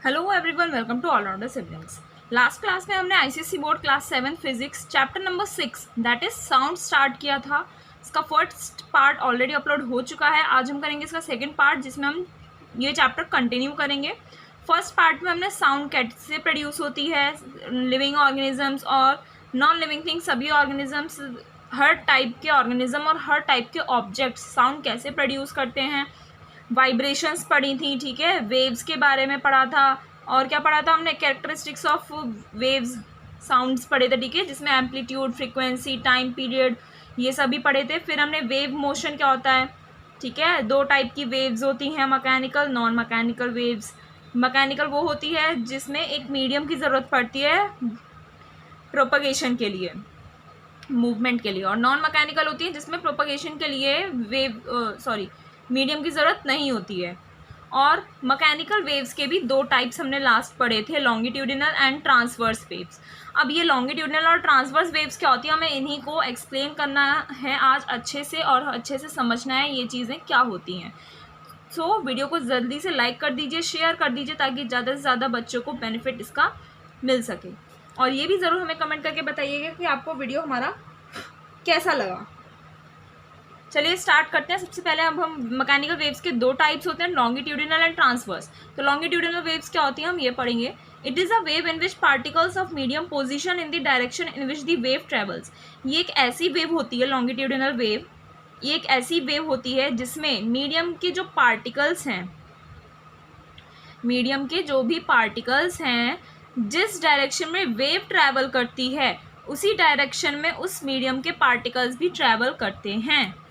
Hello everyone, welcome to allrounder siblings. Last class में हमने ICSE board class 7 physics chapter number 6 that is sound start किया था। इसका first part already upload हो चुका है। आज हम करेंगे इसका सेकंड पार्ट, जिसमें हम ये चैप्टर कंटिन्यू करेंगे। फर्स्ट पार्ट में हमने साउंड कैसे प्रोड्यूस होती है, लिविंग ऑर्गेनिजम्स और नॉन लिविंग थिंग्स, सभी ऑर्गेनिजम्स, हर टाइप के ऑर्गेनिज्म और हर टाइप के ऑब्जेक्ट्स साउंड कैसे प्रोड्यूस करते हैं, वाइब्रेशंस पढ़ी थी, ठीक है, वेव्स के बारे में पढ़ा था। और क्या पढ़ा था हमने, कैरेक्टरिस्टिक्स ऑफ वेव्स, साउंड्स पढ़े थे, ठीक है, जिसमें एम्पलीट्यूड, फ्रीक्वेंसी, टाइम पीरियड, ये सभी पढ़े थे। फिर हमने वेव मोशन क्या होता है, ठीक है, दो टाइप की वेव्स होती हैं, mechanical, non mechanical waves. Mechanical वो होती है जिसमें एक मीडियम की ज़रूरत पड़ती है प्रोपगेशन के लिए, मूवमेंट के लिए, और नॉन मैकेनिकल होती है जिसमें प्रोपगेशन के लिए मीडियम की ज़रूरत नहीं होती है। और मैकेनिकल वेव्स के भी दो टाइप्स हमने लास्ट पढ़े थे, लॉन्गिट्यूडिनल एंड ट्रांसवर्स वेव्स। अब ये लॉन्गिट्यूडिनल और ट्रांसवर्स वेव्स क्या होती है, हमें इन्हीं को एक्सप्लेन करना है आज अच्छे से, और अच्छे से समझना है ये चीज़ें क्या होती हैं। सो वीडियो को जल्दी से लाइक कर दीजिए, शेयर कर दीजिए, ताकि ज़्यादा से ज़्यादा बच्चों को बेनिफिट इसका मिल सके। और ये भी ज़रूर हमें कमेंट करके बताइएगा कि आपको वीडियो हमारा कैसा लगा। चलिए स्टार्ट करते हैं। सबसे पहले अब हम मैकेनिकल वेव्स के दो टाइप्स होते हैं, लॉन्गिट्यूडिनल एंड ट्रांसवर्स। तो लॉन्गिट्यूडिनल वेव्स क्या होती हैं, हम ये पढ़ेंगे। It is a wave in which particles of medium position in the direction in which the wave travels. ये एक ऐसी वेव होती है, लॉन्गिट्यूडिनल वेव, ये एक ऐसी वेव होती है जिसमें मीडियम के जो पार्टिकल्स हैं, मीडियम के जो भी पार्टिकल्स हैं, जिस डायरेक्शन में वेव ट्रैवल करती है उसी डायरेक्शन में उस मीडियम के पार्टिकल्स भी ट्रैवल करते हैं।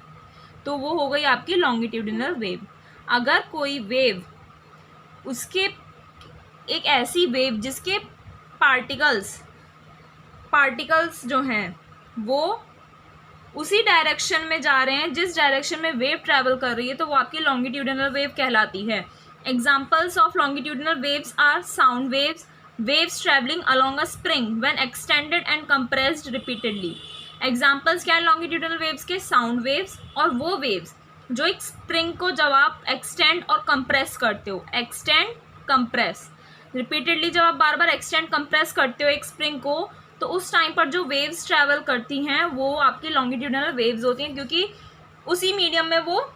तो वो हो गई आपकी लॉन्गिट्यूडिनल वेव। अगर कोई वेव, उसके एक ऐसी वेव जिसके पार्टिकल्स जो हैं वो उसी डायरेक्शन में जा रहे हैं जिस डायरेक्शन में वेव ट्रैवल कर रही है, तो वो आपकी लॉन्गिट्यूडिनल वेव कहलाती है। Examples of longitudinal waves are sound waves, waves travelling along a spring when extended and compressed repeatedly. Examples क्या है लॉन्गिट्यूडिनल वेव्स के, साउंड वेव्स, और वो वेव्स जो एक स्प्रिंग को जब आप एक्सटेंड और कंप्रेस करते हो, एक्सटेंड कंप्रेस रिपीटेडली, जब आप बार बार एक्सटेंड कंप्रेस करते हो एक स्प्रिंग को, तो उस टाइम पर जो वेव्स ट्रैवल करती हैं वो आपकी लॉन्गिट्यूडिनल वेव्स होती हैं, क्योंकि उसी मीडियम में वो,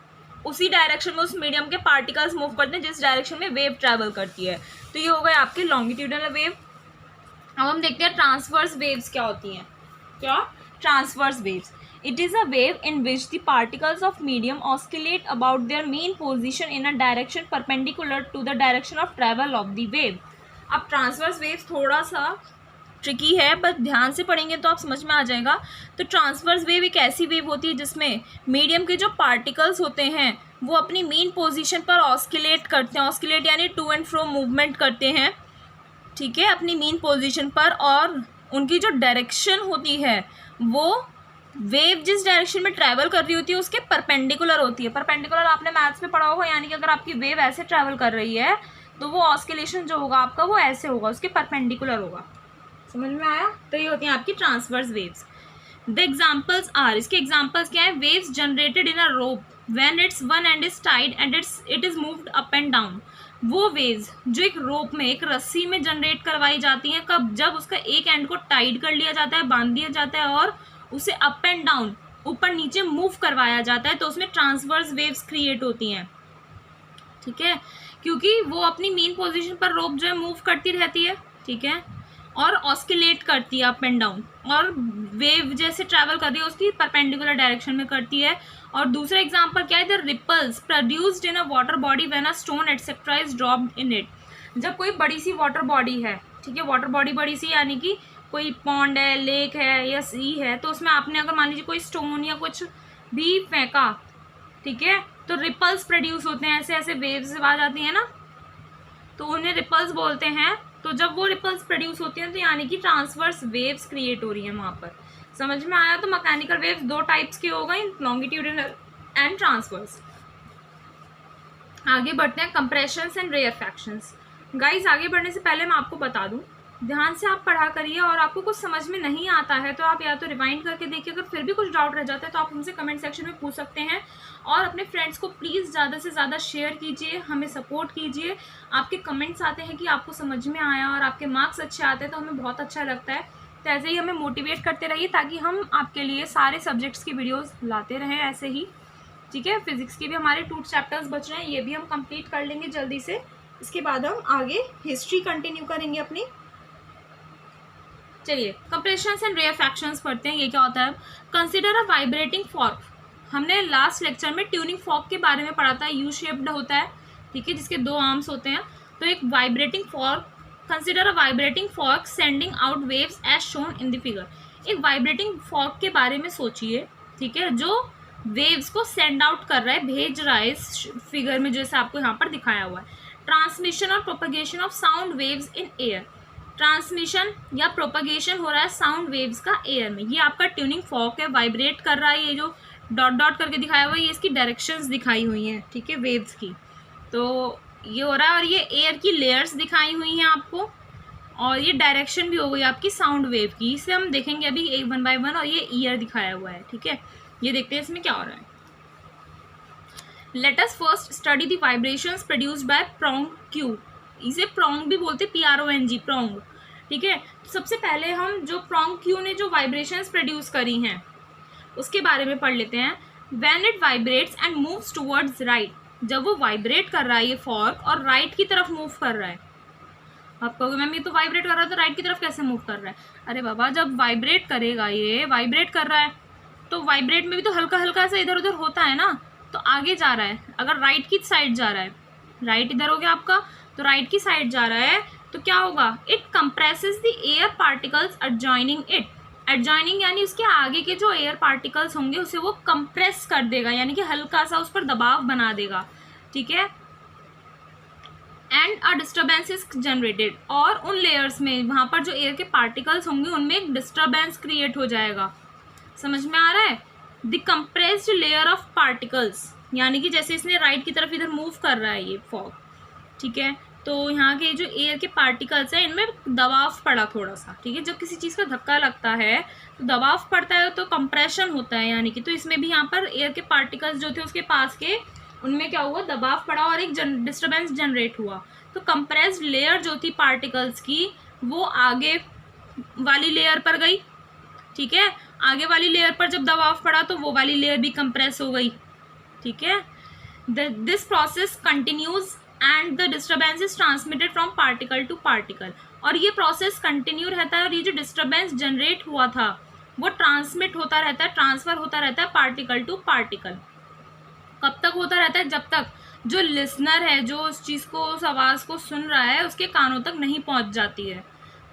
उसी डायरेक्शन में उस मीडियम के पार्टिकल्स मूव करते हैं जिस डायरेक्शन में वेव ट्रैवल करती है। तो ये हो गए आपकी लॉन्गिट्यूडिनल वेव। अब हम देखते हैं ट्रांसवर्स वेव्स क्या होती हैं। क्या transverse waves, it is a wave in which the particles of medium oscillate about their mean position in a direction perpendicular to the direction of travel of the wave। अब transverse waves थोड़ा सा tricky है, बस ध्यान से पढ़ेंगे तो आप समझ में आ जाएगा। तो ट्रांसवर्स वेव एक ऐसी वेव होती है जिसमें मीडियम के जो पार्टिकल्स होते हैं वो अपनी मीन पोजीशन पर ऑस्किलेट करते हैं, ऑस्किलेट यानी टू एंड फ्रो मूवमेंट करते हैं, ठीक है, अपनी मीन पोजीशन पर, और उनकी जो डायरेक्शन होती है वो वेव जिस डायरेक्शन में ट्रैवल कर रही होती है उसके परपेंडिकुलर होती है। परपेंडिकुलर आपने मैथ्स में पढ़ा होगा, यानी कि अगर आपकी वेव ऐसे ट्रैवल कर रही है तो वो ऑस्किलेशन जो होगा आपका वो ऐसे होगा, उसके परपेंडिकुलर होगा। समझ में आया? तो ये होती हैं आपकी transverse waves. The examples are, इसके एग्जाम्पल्स क्या है, waves generated in a rope when its one end is tied and it is moved up and down. वो वेव्स जो एक रोप में, एक रस्सी में जनरेट करवाई जाती हैं, कब, जब उसका एक एंड को टाइड कर लिया जाता है, बांध दिया जाता है, और उसे अप एंड डाउन, ऊपर नीचे मूव करवाया जाता है, तो उसमें ट्रांसवर्स वेव्स क्रिएट होती हैं, ठीक है, क्योंकि वो अपनी मेन पोजीशन पर रोप जो है मूव करती रहती है, ठीक है, और ऑस्किलेट करती है अप एंड डाउन, और वेव जैसे ट्रैवल कर रही है उसकी परपेंडिकुलर डायरेक्शन में करती है। और दूसरा एग्जांपल क्या है, the ripples produced in a water body when a stone etcetera is dropped in it. जब कोई बड़ी सी वाटर बॉडी है, ठीक है, वाटर बॉडी बड़ी सी यानी कि कोई पॉन्ड है, लेक है या सी है, तो उसमें आपने अगर मान लीजिए कोई स्टोन या कुछ भी फेंका, ठीक है, तो रिपल्स प्रोड्यूस होते हैं, ऐसे ऐसे वेव्स आ जाती हैं ना, तो उन्हें रिपल्स बोलते हैं। तो जब वो रिपल्स प्रोड्यूस होती हैं तो यानी कि ट्रांसवर्स वेव्स क्रिएट हो रही हैं वहाँ पर। समझ में आया? तो मैकेनिकल वेव्स दो टाइप्स की हो गई, लॉन्गिट्यूडिनल एंड ट्रांसवर्स। आगे बढ़ते हैं, कंप्रेशंस एंड रेयरफैक्शंस। गाइस आगे बढ़ने से पहले मैं आपको बता दूं ध्यान से आप पढ़ा करिए, और आपको कुछ समझ में नहीं आता है तो आप या तो रिवाइंड करके देखिए, अगर फिर भी कुछ डाउट रह जाता है तो आप हमसे कमेंट सेक्शन में पूछ सकते हैं। और अपने फ्रेंड्स को प्लीज़ ज़्यादा से ज़्यादा शेयर कीजिए, हमें सपोर्ट कीजिए। आपके कमेंट्स आते हैं कि आपको समझ में आया और आपके मार्क्स अच्छे आते हैं तो हमें बहुत अच्छा लगता है। तो ऐसे ही हमें मोटिवेट करते रहिए ताकि हम आपके लिए सारे सब्जेक्ट्स की वीडियोज़ लाते रहें ऐसे ही। ठीक है, फिजिक्स के भी हमारे 2 चैप्टर्स बच रहे हैं, ये भी हम कंप्लीट कर लेंगे जल्दी से। इसके बाद हम आगे हिस्ट्री कंटिन्यू करेंगे अपनी। चलिए कंप्रेशंस एंड रेयरफैक्शंस पढ़ते हैं। ये क्या होता है? Consider a vibrating fork. हमने लास्ट लेक्चर में ट्यूनिंग फॉर्क के बारे में पढ़ा था, यू शेप्ड होता है, ठीक है, जिसके 2 आर्म्स होते हैं। तो एक vibrating fork, consider a vibrating fork sending out waves as shown in the figure. एक वाइब्रेटिंग फॉर्क के बारे में सोचिए, ठीक है, जो वेव्स को सेंड आउट कर रहा है, भेज रहा है इस फिगर में जैसे आपको यहाँ पर दिखाया हुआ है। ट्रांसमिशन और propagation of sound waves in air. Transmission या प्रोपगेशन हो रहा है साउंड वेव्स का एयर में। ये आपका ट्यूनिंग फॉर्क है, वाइब्रेट कर रहा है। ये जो डॉट डॉट करके दिखाया हुआ है ये इसकी डायरेक्शंस दिखाई हुई हैं, ठीक है, वेव्स की। तो ये हो रहा है, और ये एयर की लेयर्स दिखाई हुई हैं आपको, और ये डायरेक्शन भी हो गई आपकी साउंड वेव की। इसे हम देखेंगे अभी एक 1 by 1, और ये ईयर दिखाया हुआ है, ठीक है। ये देखते हैं इसमें क्या हो रहा है। Let us first study the vibrations produced by prong Q. इसे प्रोंग भी बोलते, PRONG, प्रोंग, ठीक है। सबसे पहले हम जो प्रोंग क्यू ने जो वाइब्रेशंस प्रोड्यूस करी हैं उसके बारे में पढ़ लेते हैं। When it vibrates and moves towards right. जब वो वाइब्रेट कर रहा है ये फॉर्क और राइट की तरफ मूव कर रहा है। आप कहोगे मैम ये तो वाइब्रेट कर रहा है तो राइट की तरफ कैसे मूव कर रहा है? अरे बाबा, जब वाइब्रेट करेगा, ये वाइब्रेट कर रहा है तो वाइब्रेट में भी तो हल्का हल्का सा इधर उधर होता है ना, तो आगे जा रहा है। अगर राइट की साइड जा रहा है, राइट इधर हो गया आपका, तो राइट की साइड जा रहा है तो क्या होगा? It compresses the air particles adjoining it. Adjoining यानी उसके आगे के जो एयर पार्टिकल्स होंगे उसे वो कंप्रेस कर देगा, यानी कि हल्का सा उस पर दबाव बना देगा, ठीक है। And a disturbance is generated. और उन लेयर्स में, वहाँ पर जो एयर के पार्टिकल्स होंगे उनमें एक डिस्टर्बेंस क्रिएट हो जाएगा। समझ में आ रहा है? The compressed layer of particles, यानी कि जैसे इसने राइट की तरफ इधर मूव कर रहा है ये फॉग, ठीक है, तो यहाँ के जो एयर के पार्टिकल्स हैं इनमें दबाव पड़ा थोड़ा सा, ठीक है। जब किसी चीज़ का धक्का लगता है तो दबाव पड़ता है तो कंप्रेशन होता है, यानी कि तो इसमें भी यहाँ पर एयर के पार्टिकल्स जो थे उसके पास के, उनमें क्या हुआ? दबाव पड़ा और एक डिस्टर्बेंस जनरेट हुआ। तो कंप्रेस्ड लेयर जो थी पार्टिकल्स की वो आगे वाली लेयर पर गई, ठीक है। आगे वाली लेयर पर जब दबाव पड़ा तो वो वाली लेयर भी कंप्रेस हो गई, ठीक है। This process continues and the disturbance is transmitted from particle to particle. और ये प्रोसेस कंटिन्यू रहता है, और ये जो डिस्टर्बेंस जनरेट हुआ था वो ट्रांसमिट होता रहता है, ट्रांसफर होता रहता है पार्टिकल टू पार्टिकल। कब तक होता रहता है? जब तक जो लिसनर है, जो उस चीज़ को, उस आवाज़ को सुन रहा है, उसके कानों तक नहीं पहुंच जाती है।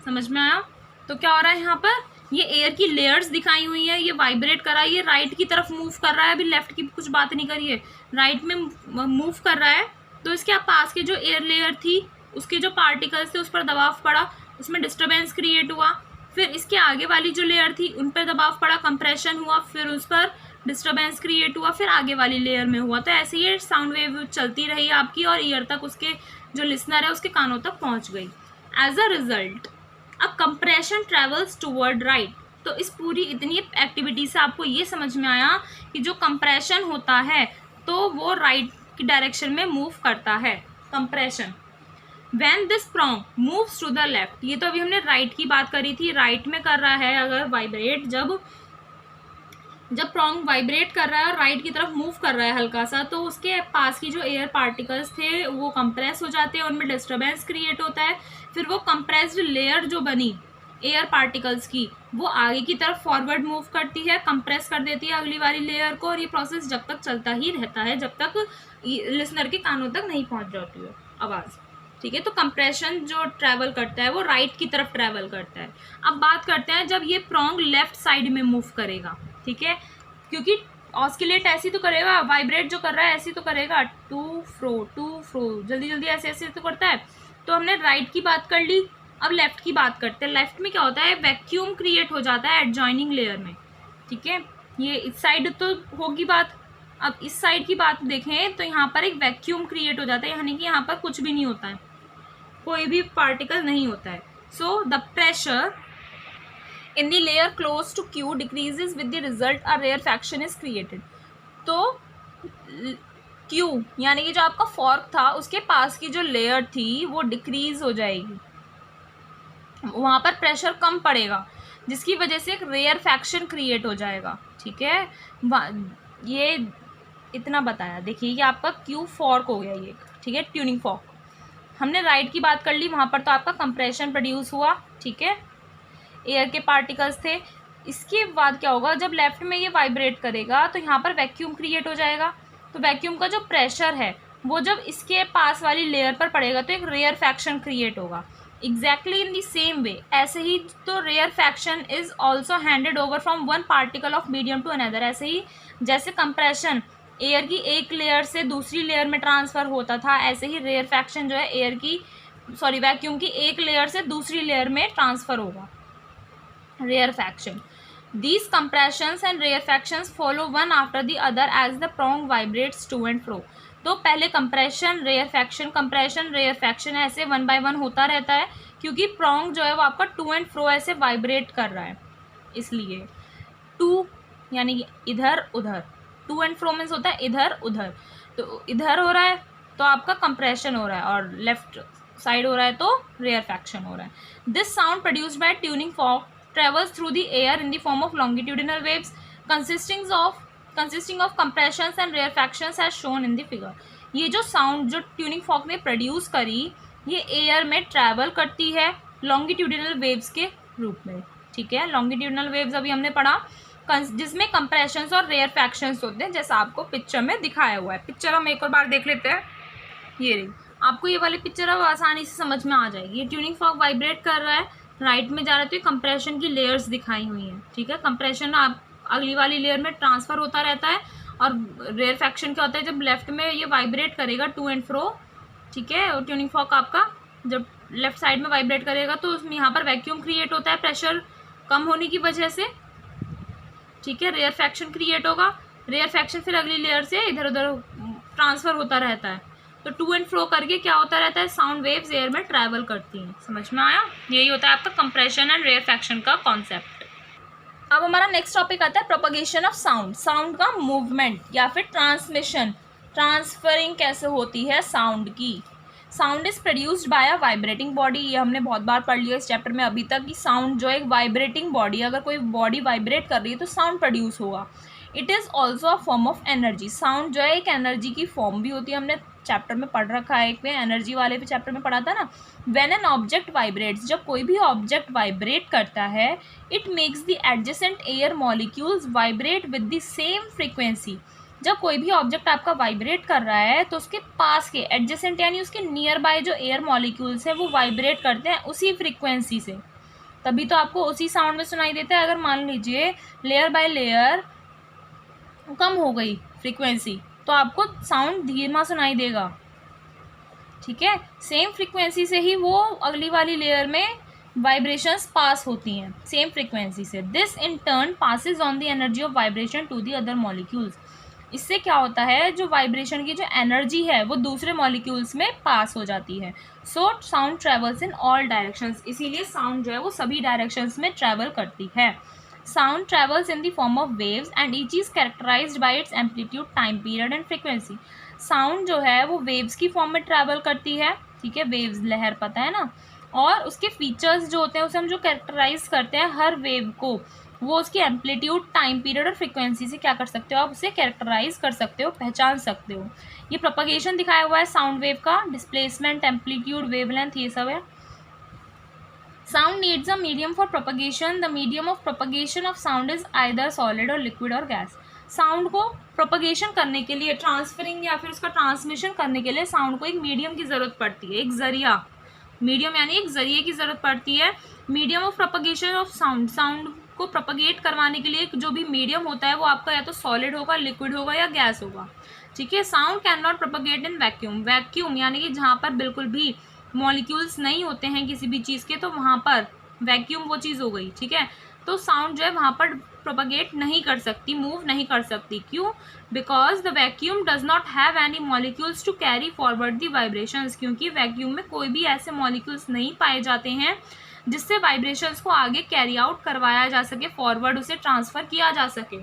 समझ में आया? तो क्या हो रहा है यहाँ पर? ये एयर की लेयर्स दिखाई हुई है, ये वाइब्रेट कर रहा है, ये राइट की तरफ मूव कर रहा है, अभी लेफ्ट की कुछ बात नहीं करी है, राइट में मूव कर रहा है। तो इसके पास के जो एयर लेयर थी उसके जो पार्टिकल्स थे उस पर दबाव पड़ा, उसमें डिस्टर्बेंस क्रिएट हुआ। फिर इसके आगे वाली जो लेयर थी उन पर दबाव पड़ा, कंप्रेशन हुआ, फिर उस पर डिस्टर्बेंस क्रिएट हुआ, फिर आगे वाली लेयर में हुआ। तो ऐसे ये साउंड वेव चलती रही आपकी और ईयर तक, उसके जो लिसनर है उसके कानों तक पहुंच गई। As a result a compression travels toward right. तो इस पूरी इतनी एक्टिविटी से आपको ये समझ में आया कि जो कंप्रेशन होता है तो वो राइट की डायरेक्शन में मूव करता है, compression. When this prong moves to the left, ये तो अभी हमने राइट की बात करी थी, राइट में कर रहा है अगर वाइब्रेट, जब प्रोंग वाइब्रेट कर रहा है और राइट की तरफ मूव कर रहा है हल्का सा, तो उसके पास की जो एयर पार्टिकल्स थे वो कंप्रेस हो जाते हैं, उनमें डिस्टर्बेंस क्रिएट होता है। फिर वो कंप्रेस्ड लेयर जो बनी एयर पार्टिकल्स की वो आगे की तरफ फॉरवर्ड मूव करती है, कंप्रेस कर देती है अगली वाली लेयर को, और ये प्रोसेस जब तक चलता ही रहता है जब तक लिसनर के कानों तक नहीं पहुंच जाती है आवाज़, ठीक है। तो कंप्रेशन जो ट्रैवल करता है वो राइट की तरफ ट्रैवल करता है। अब बात करते हैं जब ये प्रोंग लेफ्ट साइड में मूव करेगा, ठीक है, क्योंकि ऑस्किलेट ऐसी तो करेगा, वाइब्रेट जो कर रहा है ऐसी तो करेगा, टू फ्रो जल्दी जल्दी ऐसे ऐसे तो करता है। तो हमने राइट की बात कर ली, अब लेफ्ट की बात करते हैं। लेफ्ट में क्या होता है? वैक्यूम क्रिएट हो जाता है एडजॉइनिंग लेयर में, ठीक है। ये इस साइड तो होगी बात, अब इस साइड की बात देखें तो यहाँ पर एक वैक्यूम क्रिएट हो जाता है, यानी कि यहाँ पर कुछ भी नहीं होता है, कोई भी पार्टिकल नहीं होता है। So the pressure in the layer close to Q decreases with the result a rarefaction is created. तो Q यानी कि जो आपका फॉर्क था उसके पास की जो लेयर थी वो डिक्रीज हो जाएगी, वहाँ पर प्रेशर कम पड़ेगा, जिसकी वजह से एक रेयरफैक्शन क्रिएट हो जाएगा। ठीक है, ये इतना बताया। देखिए ये आपका क्यू फॉर्क हो गया ये, ठीक है, ट्यूनिंग फॉर्क। हमने राइट की बात कर ली, वहाँ पर तो आपका कंप्रेशन प्रोड्यूस हुआ, ठीक है, एयर के पार्टिकल्स थे। इसके बाद क्या होगा, जब लेफ्ट में ये वाइब्रेट करेगा तो यहाँ पर वैक्यूम क्रिएट हो जाएगा। तो वैक्यूम का जो प्रेशर है वो जब इसके पास वाली लेयर पर पड़ेगा तो एक रेयरफैक्शन क्रिएट होगा। Exactly in the same way, ऐसे ही तो rarefaction is also handed over from one particle of medium to another. ऐसे ही जैसे कंप्रेशन एयर की एक लेयर से दूसरी लेयर में ट्रांसफ़र होता था, ऐसे ही रेयरफैक्शन जो है वैक्यूम की एक लेयर से दूसरी लेयर में ट्रांसफ़र होगा, rarefaction. These compressions and rarefactions follow one after the other as the prong vibrates to and fro. तो पहले कंप्रेशन, रेयरफैक्शन ऐसे वन बाय वन होता रहता है, क्योंकि प्रॉन्ग जो है वो आपका टू एंड फ्रो ऐसे वाइब्रेट कर रहा है, इसलिए टू यानी इधर उधर, टू एंड फ्रो मीन्स होता है इधर उधर। तो इधर हो रहा है तो आपका कंप्रेशन हो रहा है, और लेफ्ट साइड हो रहा है तो रेयरफैक्शन हो रहा है। This sound produced by tuning fork travels through the air in the form of longitudinal waves consisting of compressions and rarefactions as shown in the figure. ये जो साउंड जो ट्यूनिंग फॉर्क ने प्रोड्यूस करी ये air में travel करती है longitudinal waves के रूप में। ठीक है, लॉन्गिट्यूडिनल वेव्स अभी हमने पढ़ा, जिसमें कंप्रेशंस और रेयरफैक्शंस होते हैं, जैसा आपको पिक्चर में दिखाया हुआ है। पिक्चर हम एक और बार देख लेते हैं। ये रही, आपको ये वाली पिक्चर अब आसानी से समझ में आ जाएगी। ये ट्यूनिंग फॉर्क वाइब्रेट कर रहा है, राइट में जा रहे तो ये कंप्रेशन की लेयर्स दिखाई हुई हैं। ठीक है, कंप्रेशन आप अगली वाली लेयर में ट्रांसफ़र होता रहता है, और रेयरफैक्शन क्या होता है, जब लेफ्ट में ये वाइब्रेट करेगा टू एंड फ्रो, ठीक है, और ट्यूनिंग फॉर्क आपका जब लेफ्ट साइड में वाइब्रेट करेगा तो उसमें यहाँ पर वैक्यूम क्रिएट होता है प्रेशर कम होने की वजह से। ठीक है, रेयरफैक्शन क्रिएट होगा, रेयरफैक्शन फिर अगली लेयर से इधर उधर ट्रांसफ़र होता रहता है, तो टू एंड फ्रो करके क्या होता रहता है, साउंड वेव्स एयर में ट्रैवल करती हैं। समझ में आया? यही होता है आपका कंप्रेशन एंड रेयरफैक्शन का कॉन्सेप्ट। अब हमारा नेक्स्ट टॉपिक आता है प्रोपगेशन ऑफ साउंड। साउंड का मूवमेंट या फिर ट्रांसमिशन, ट्रांसफरिंग कैसे होती है साउंड की। Sound is produced by a vibrating body. ये हमने बहुत बार पढ़ लिया इस चैप्टर में अभी तक कि साउंड जो है एक वाइब्रेटिंग बॉडी, अगर कोई बॉडी वाइब्रेट कर रही है तो साउंड प्रोड्यूस होगा। It is also a form of energy. Sound जो है एक एनर्जी की फॉर्म भी होती है, हमने चैप्टर में पढ़ रखा है, एक पे एनर्जी वाले पे चैप्टर में पढ़ा था ना। व्हेन एन ऑब्जेक्ट वाइब्रेट्स, जब कोई भी ऑब्जेक्ट वाइब्रेट करता है, it makes the adjacent air molecules vibrate with the same frequency. जब कोई भी ऑब्जेक्ट आपका वाइब्रेट कर रहा है तो उसके पास के एडजेसेंट यानी उसके नियर बाय जो एयर मॉलिक्यूल्स है वो वाइब्रेट करते हैं उसी फ्रीक्वेंसी से, तभी तो आपको उसी साउंड में सुनाई देता है। अगर मान लीजिए लेयर बाय लेयर कम हो गई फ्रीक्वेंसी तो आपको साउंड धीमा सुनाई देगा। ठीक है, सेम फ्रीक्वेंसी से ही वो अगली वाली लेयर में वाइब्रेशंस पास होती हैं, सेम फ्रीक्वेंसी से। This in turn passes on the energy of vibration to the other molecules. इससे क्या होता है, जो वाइब्रेशन की जो एनर्जी है वो दूसरे मॉलिक्यूल्स में पास हो जाती है। So sound travels in all directions, इसीलिए साउंड जो है वो सभी डायरेक्शंस में ट्रैवल करती है। Sound travels in the form of waves and each is characterized by its amplitude, time period and frequency. Sound जो है वो waves की फॉर्म में ट्रैवल करती है। ठीक है, waves लहर पता है ना, और उसके फीचर्स जो होते हैं उसे हम जो कैरेक्टराइज करते हैं हर वेव को, वो उसकी एम्पलीट्यूड, टाइम पीरियड और फ्रीक्वेंसी से क्या कर सकते हो, आप उसे कैरेक्टराइज कर सकते हो, पहचान सकते हो। ये प्रोपगेशन दिखाया हुआ है साउंड वेव का, डिस्प्लेसमेंट, एम्पलीट्यूड, वेवलेंथ, ये सब है। Sound needs a medium for propagation. The medium of propagation of sound is either solid or liquid or gas. Sound को प्रोपगेशन करने के लिए, ट्रांसफरिंग या फिर उसका ट्रांसमिशन करने के लिए साउंड को एक मीडियम की ज़रूरत पड़ती है, एक ज़रिया, मीडियम यानी एक ज़रिए की ज़रूरत पड़ती है। Medium of propagation of sound, sound को प्रोपगेट करवाने के लिए जो भी मीडियम होता है वो आपका या तो सॉलिड होगा, लिक्विड होगा या गैस होगा। ठीक है, sound can not propagate in vacuum. Vacuum यानी कि जहाँ पर बिल्कुल भी मॉलिक्यूल्स नहीं होते हैं किसी भी चीज़ के, तो वहाँ पर वैक्यूम वो चीज़ हो गई। ठीक है, तो साउंड जो है वहाँ पर प्रोपगेट नहीं कर सकती, मूव नहीं कर सकती। क्यों? Because the vacuum does not have any molecules to carry forward the vibrations. क्योंकि वैक्यूम में कोई भी ऐसे मॉलिक्यूल्स नहीं पाए जाते हैं जिससे वाइब्रेशंस को आगे कैरी आउट करवाया जा सके, फॉरवर्ड उसे ट्रांसफ़र किया जा सके।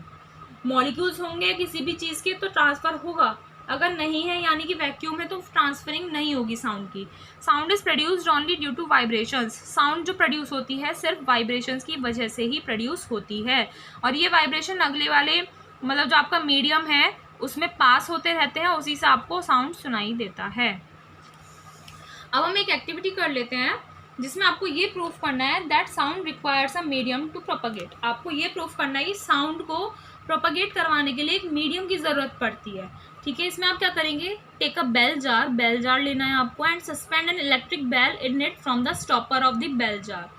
मॉलिक्यूल्स होंगे किसी भी चीज़ के तो ट्रांसफ़र होगा, अगर नहीं है यानी कि वैक्यूम है तो ट्रांसफरिंग नहीं होगी साउंड की। Sound is produced only due to vibrations, sound जो प्रोड्यूस होती है सिर्फ वाइब्रेशंस की वजह से ही प्रोड्यूस होती है, और ये वाइब्रेशन अगले वाले मतलब जो आपका मीडियम है उसमें पास होते रहते हैं, उसी से आपको साउंड सुनाई देता है। अब हम एक एक्टिविटी कर लेते हैं जिसमें आपको ये प्रूफ करना है that sound requires a medium to propagate. आपको ये प्रूफ करना है कि साउंड को प्रोपगेट करवाने के लिए एक मीडियम की ज़रूरत पड़ती है। ठीक है, इसमें आप क्या करेंगे, टेक अ बेल जार लेना है आपको, and suspend an electric bell in it from the stopper of the bell jar.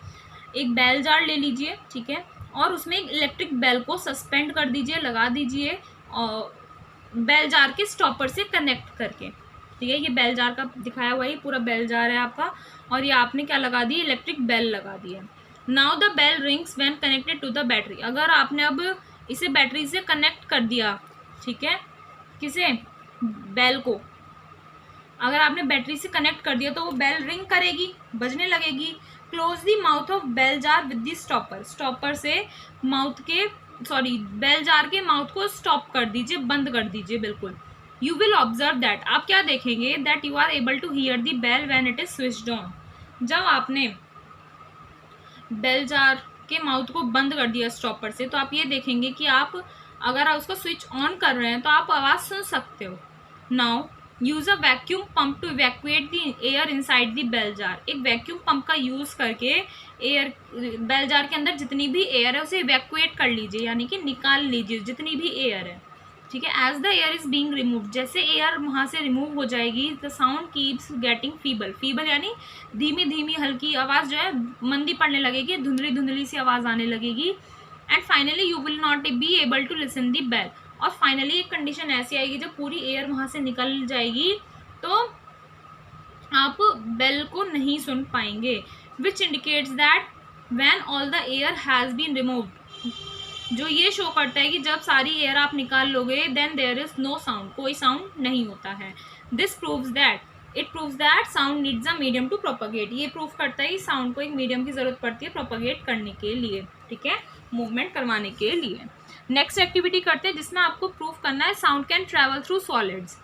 एक बेल जार ले लीजिए, ठीक है, और उसमें एक इलेक्ट्रिक बेल को सस्पेंड कर दीजिए, लगा दीजिए, और बेल जार के स्टॉपर से कनेक्ट करके। ठीक है, ये बेल जार का दिखाया हुआ है, पूरा बेल जार है आपका, और ये आपने क्या लगा दी, इलेक्ट्रिक बेल लगा दी है। Now the bell rings when connected to the battery. अगर आपने अब इसे बैटरी से कनेक्ट कर दिया, ठीक है, किसे, बेल को अगर आपने बैटरी से कनेक्ट कर दिया तो वो बेल रिंग करेगी, बजने लगेगी। Close the mouth of bell jar with the stopper, stopper से बेल जार के माउथ को स्टॉप कर दीजिए, बंद कर दीजिए बिल्कुल। यू विल ऑब्जर्व दैट, आप क्या देखेंगे, that you are able to hear the bell when it is switched on. जब आपने बेल जार के माउथ को बंद कर दिया स्टॉपर से, तो आप ये देखेंगे कि आप अगर उसको स्विच ऑन कर रहे हैं तो आप आवाज़ सुन सकते हो। Now use a vacuum pump to evacuate the air inside the bell jar. एक वैक्यूम पंप का यूज़ करके एयर, बेल जार के अंदर जितनी भी एयर है उसे इवैक्यूएट कर लीजिए, यानी कि निकाल लीजिए जितनी भी एयर है। ठीक है, as the air is being remove, जैसे एयर वहाँ से रिमूव हो जाएगी, the sound keeps getting feeble यानी धीमी धीमी हल्की आवाज़ जो है मंदी पड़ने लगेगी, धुंधली धुंधली सी आवाज़ आने लगेगी। And finally you will not be able to listen the bell, और फाइनली एक कंडीशन ऐसी आएगी जब पूरी एयर वहाँ से निकल जाएगी तो आप बेल को नहीं सुन पाएंगे। Which indicates that when all the air has been removed, जो ये शो करता है कि जब सारी एयर आप निकाल लोगे then there is no sound, कोई साउंड नहीं होता है। This proves that sound needs a medium to propagate, ये प्रूव करता है कि साउंड को एक मीडियम की ज़रूरत पड़ती है प्रोपगेट करने के लिए, ठीक है, मूवमेंट करवाने के लिए। नेक्स्ट एक्टिविटी करते हैं जिसमें आपको प्रूव करना है sound can travel through solids.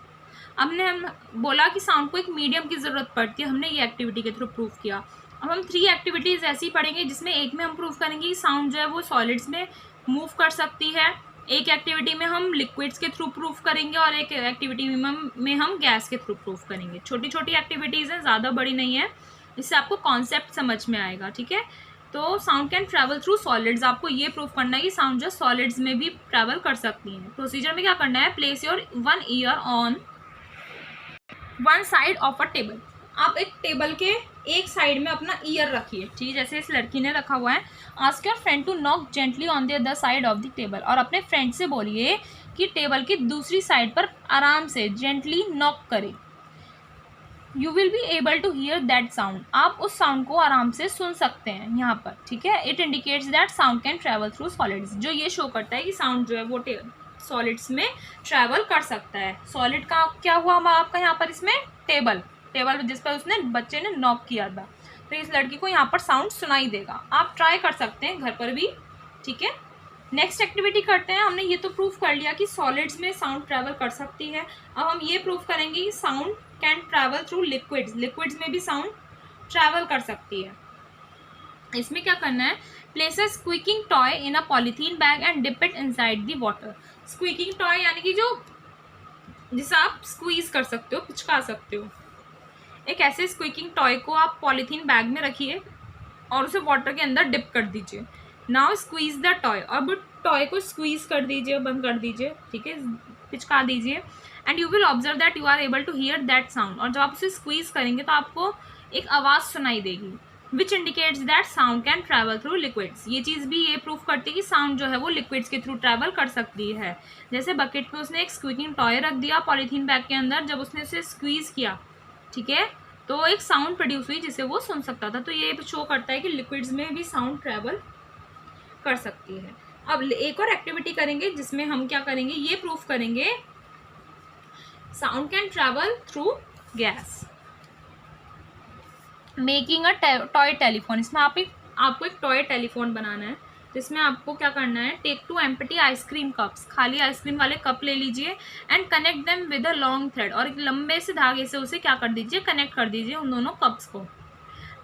हम बोला कि साउंड को एक मीडियम की ज़रूरत पड़ती है, हमने ये एक्टिविटी के थ्रू प्रूव किया। अब हम 3 एक्टिविटीज़ ऐसी पढ़ेंगे जिसमें एक में हम प्रूव करेंगे कि साउंड जो है वो सॉलिड्स में मूव कर सकती है, एक एक्टिविटी में हम लिक्विड्स के थ्रू प्रूफ करेंगे, और एक एक्टिविटी में हम गैस के थ्रू प्रूफ करेंगे। छोटी छोटी एक्टिविटीज़ हैं, ज़्यादा बड़ी नहीं है, इससे आपको कॉन्सेप्ट समझ में आएगा। ठीक है, तो sound can travel through solids, आपको ये प्रूफ करना है कि साउंड जो सॉलिड्स में भी ट्रैवल कर सकती हैं। प्रोसीजर में क्या करना है, place your one year on one side of a table. आप एक टेबल के एक साइड में अपना ईयर रखिए, ठीक है, जैसे इस लड़की ने रखा हुआ है। Ask your friend to knock gently on the other side of the table, और अपने फ्रेंड से बोलिए कि टेबल की दूसरी साइड पर आराम से जेंटली नॉक करे। You will be able to hear that sound, आप उस साउंड को आराम से सुन सकते हैं यहाँ पर। ठीक है, it indicates that sound can travel through solids, जो ये शो करता है कि साउंड जो है वो सॉलिड्स में ट्रैवल कर सकता है। सॉलिड का क्या हुआ आपका यहाँ पर, इसमें टेबल जिस पर उसने बच्चे ने नॉक किया था, तो इस लड़की को यहाँ पर साउंड सुनाई देगा। आप ट्राई कर सकते हैं घर पर भी। ठीक है, नेक्स्ट एक्टिविटी करते हैं। हमने ये तो प्रूफ कर लिया कि सॉलिड्स में साउंड ट्रैवल कर सकती है, अब हम ये प्रूफ करेंगे कि sound can travel through liquids में भी साउंड ट्रैवल कर सकती है। इसमें क्या करना है, place a squeaking toy in a polythene bag and dip it inside the water. Squeaking toy यानी कि जिसे आप स्क्वीज कर सकते हो, पिचका सकते हो। एक ऐसे स्क्वीकिंग टॉय को आप पॉलीथीन बैग में रखिए और उसे वाटर के अंदर डिप कर दीजिए। नाउ स्क्वीज द टॉय, अब टॉय को स्क्वीज कर दीजिए, बंद कर दीजिए, ठीक है, पिचका दीजिए। And you will observe that you are able to hear that sound, और जब आप उसे स्क्वीज करेंगे तो आपको एक आवाज़ सुनाई देगी। विच indicates that sound can travel through liquids, ये चीज़ भी ये प्रूफ करती है कि साउंड जो है वो लिक्विड्स के थ्रू ट्रैवल कर सकती है। जैसे बकेट में उसने एक स्क्वीकिंग टॉय रख दिया पॉलीथीन बैग के अंदर, जब उसने उसे स्क्वीज किया, ठीक है, तो एक साउंड प्रोड्यूस हुई जिसे वो सुन सकता था। तो ये शो करता है कि लिक्विड्स में भी साउंड ट्रैवल कर सकती है। अब एक और एक्टिविटी करेंगे जिसमें हम क्या करेंगे, ये प्रूफ करेंगे sound can travel through gas. Making a toy telephone, इसमें आपको एक टॉय टेलीफोन बनाना है। तो इसमें आपको क्या करना है, टेक 2 एम्प्टी आइसक्रीम कप्स, खाली आइसक्रीम वाले कप ले लीजिए, and connect them with a long thread, और एक लंबे से धागे से उसे क्या कर दीजिए, कनेक्ट कर दीजिए उन दोनों कप्स को।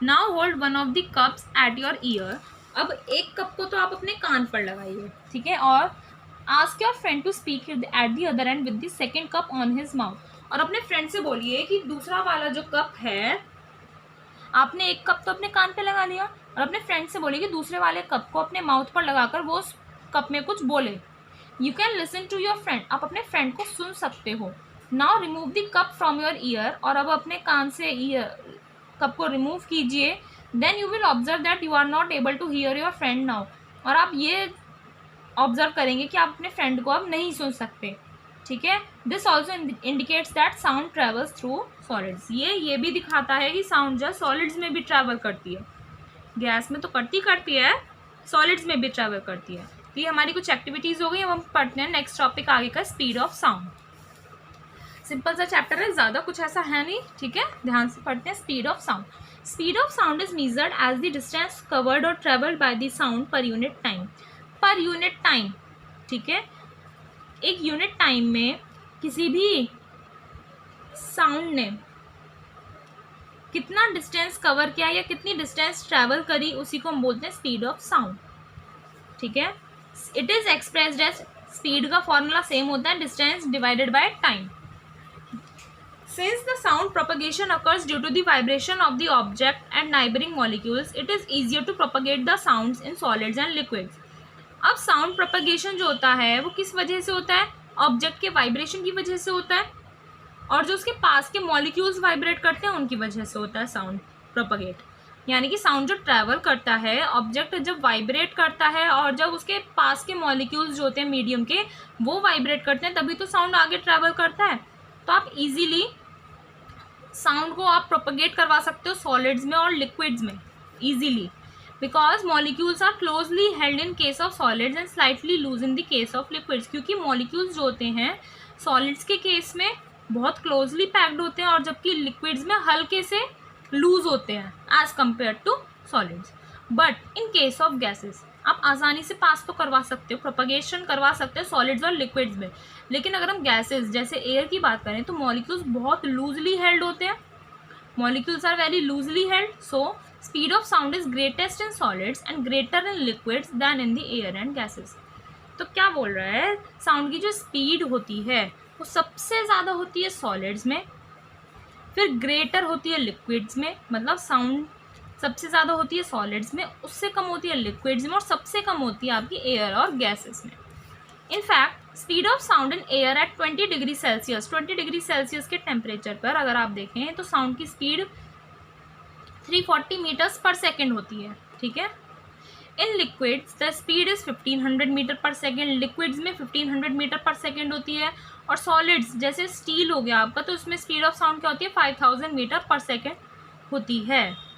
Now hold one of the cups at your year, अब एक कप को तो आप अपने कान पर लगाइए, ठीक है, और ask your friend to speak at the other end with the second cup on his mouth, और अपने फ्रेंड से बोलिए कि दूसरा वाला जो कप है, आपने एक कप तो अपने कान पे लगा लिया, और अपने फ्रेंड से बोलिए कि दूसरे वाले कप को अपने माउथ पर लगाकर वो उस कप में कुछ बोले। You can listen to your friend, आप अपने फ्रेंड को सुन सकते हो। Now remove the cup from your ear, और अब अपने कान से ईयर कप को रिमूव कीजिए। Then you will observe that you are not able to hear your friend now, और आप ये ऑब्जर्व करेंगे कि आप अपने फ्रेंड को अब नहीं सुन सकते, ठीक है। This also indicates that sound travels through solids, ये भी दिखाता है कि साउंड जो सॉलिड्स में भी ट्रैवल करती है, गैस में तो करती है, सॉलिड्स में भी ट्रैवल करती है। तो ये हमारी कुछ एक्टिविटीज़ हो गई। अब हम पढ़ते हैं नेक्स्ट टॉपिक आगे का, स्पीड ऑफ साउंड। सिंपल सा चैप्टर है, ज़्यादा कुछ ऐसा है नहीं, ठीक है, ध्यान से पढ़ते हैं। Speed of sound, speed of sound is measured as the distance covered और travelled by the sound per unit time, per unit time, ठीक है। एक यूनिट टाइम में किसी भी साउंड ने कितना डिस्टेंस कवर किया या कितनी डिस्टेंस ट्रैवल करी, उसी को हम बोलते हैं स्पीड ऑफ साउंड, ठीक है। It is expressed as, speed का फॉर्मूला सेम होता है, distance divided by time. Since the sound propagation occurs due to the vibration of the object and neighboring molecules, it is easier to propagate the sounds in solids and liquids. अब sound propagation जो होता है वो किस वजह से होता है, ऑब्जेक्ट के वाइब्रेशन की वजह से होता है, और जो उसके पास के मॉलिक्यूल्स वाइब्रेट करते हैं उनकी वजह से होता है साउंड प्रोपगेट। यानी कि साउंड जो ट्रैवल करता है, ऑब्जेक्ट जब वाइब्रेट करता है और जब उसके पास के मॉलिक्यूल्स जो होते हैं मीडियम के, वो वाइब्रेट करते हैं, तभी तो साउंड आगे ट्रैवल करता है। तो आप इजीली साउंड को आप प्रोपगेट करवा सकते हो सॉलिड्स में और लिक्विड्स में easily, because molecules are closely held in case of solids and slightly loose in the case of liquids, क्योंकि मॉलिक्यूल्स जो होते हैं सॉलिड्स के केस में बहुत क्लोजली पैक्ड होते हैं, और जबकि लिक्विड्स में हल्के से लूज होते हैं as compare to solids. But in case of gases आप आसानी से पास तो करवा सकते हो, प्रोपगेशन करवा सकते हो सॉलिड्स और लिक्विड्स में, लेकिन अगर हम गैसेस जैसे एयर की बात करें तो मॉलिक्यूल्स बहुत लूजली हेल्ड होते हैं, molecules are very loosely held, so speed of sound is greatest in solids and greater in liquids than in the air and gases. तो क्या बोल रहा है, साउंड की जो स्पीड होती है वो सबसे ज़्यादा होती है सॉलिड्स में, फिर ग्रेटर होती है लिक्विड्स में, मतलब साउंड सबसे ज़्यादा होती है सॉलिड्स में, उससे कम होती है लिक्विड्स में, और सबसे कम होती है आपकी एयर और गैसेस में। In fact speed of sound in air at 20 degree Celsius, 20 degree Celsius के टेम्परेचर पर अगर आप देखें तो साउंड की स्पीड 340 मीटर्स पर सेकेंड होती है, ठीक है। In liquids the speed is 1500 metre per second, liquids में 1500 मीटर पर सेकेंड होती है, और सॉलिड्स जैसे स्टील हो गया आपका, तो उसमें स्पीड ऑफ साउंड क्या होती है, 5000 मीटर पर सेकेंड होती है।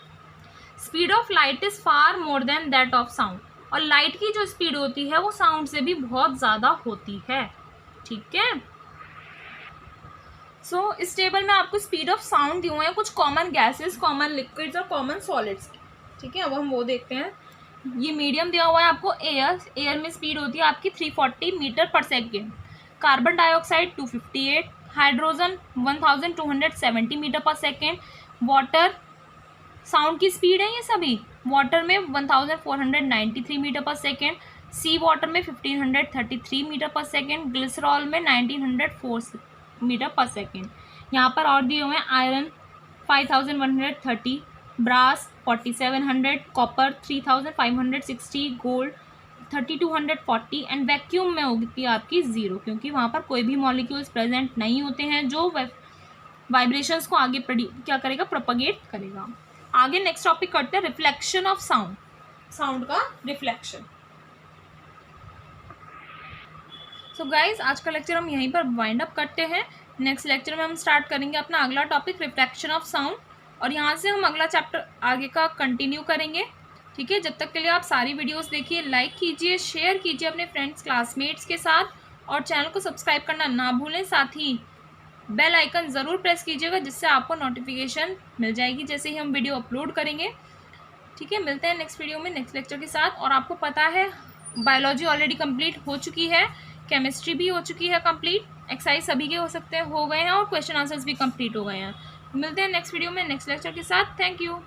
Speed of light is far more than that of sound, और लाइट की जो स्पीड होती है वो साउंड से भी बहुत ज़्यादा होती है, ठीक है। सो इस टेबल में आपको स्पीड ऑफ साउंड दिए हुए हैं कुछ कॉमन गैसेस, कॉमन लिक्विड्स और कॉमन सॉलिड्स, ठीक है। अब हम वो देखते हैं। ये मीडियम दिया हुआ है आपको एयर, एयर में स्पीड होती है आपकी 340 metre per second, carbon dioxide 258, hydrogen 1270 metre per second, water sound की स्पीड है ये सभी, वाटर में 1493 मीटर पर सेकेंड, सी वाटर में 1533 मीटर पर सेकेंड, ग्लिसरॉल में 1904 मीटर पर सेकेंड। यहाँ पर और दिए हुए हैं iron 5130, brass 4700, copper 3560, gold 3240, and vacuum में होगी आपकी 0, क्योंकि वहाँ पर कोई भी मॉलिक्यूल्स प्रेजेंट नहीं होते हैं जो वाइब्रेशंस को आगे क्या करेगा, प्रोपगेट करेगा। आगे नेक्स्ट टॉपिक करते हैं रिफ्लेक्शन ऑफ साउंड, साउंड का रिफ्लेक्शन। सो गाइज आज का लेक्चर हम यहीं पर वाइंड अप करते हैं। नेक्स्ट लेक्चर में हम स्टार्ट करेंगे अपना अगला टॉपिक रिफ्लेक्शन ऑफ साउंड, और यहाँ से हम अगला चैप्टर आगे का कंटिन्यू करेंगे, ठीक है। जब तक के लिए आप सारी वीडियोस देखिए, लाइक कीजिए, शेयर कीजिए अपने फ्रेंड्स क्लासमेट्स के साथ, और चैनल को सब्सक्राइब करना ना भूलें। साथ ही बेल आइकन ज़रूर प्रेस कीजिएगा, जिससे आपको नोटिफिकेशन मिल जाएगी जैसे ही हम वीडियो अपलोड करेंगे। ठीक है, मिलते हैं नेक्स्ट वीडियो में नेक्स्ट लेक्चर के साथ। और आपको पता है बायोलॉजी ऑलरेडी कंप्लीट हो चुकी है, केमिस्ट्री भी हो चुकी है कंप्लीट, एक्सरसाइज सभी के हो गए हैं और क्वेश्चन आंसर्स भी कंप्लीट हो गए हैं। मिलते हैं नेक्स्ट वीडियो में नेक्स्ट लेक्चर के साथ। Thank you.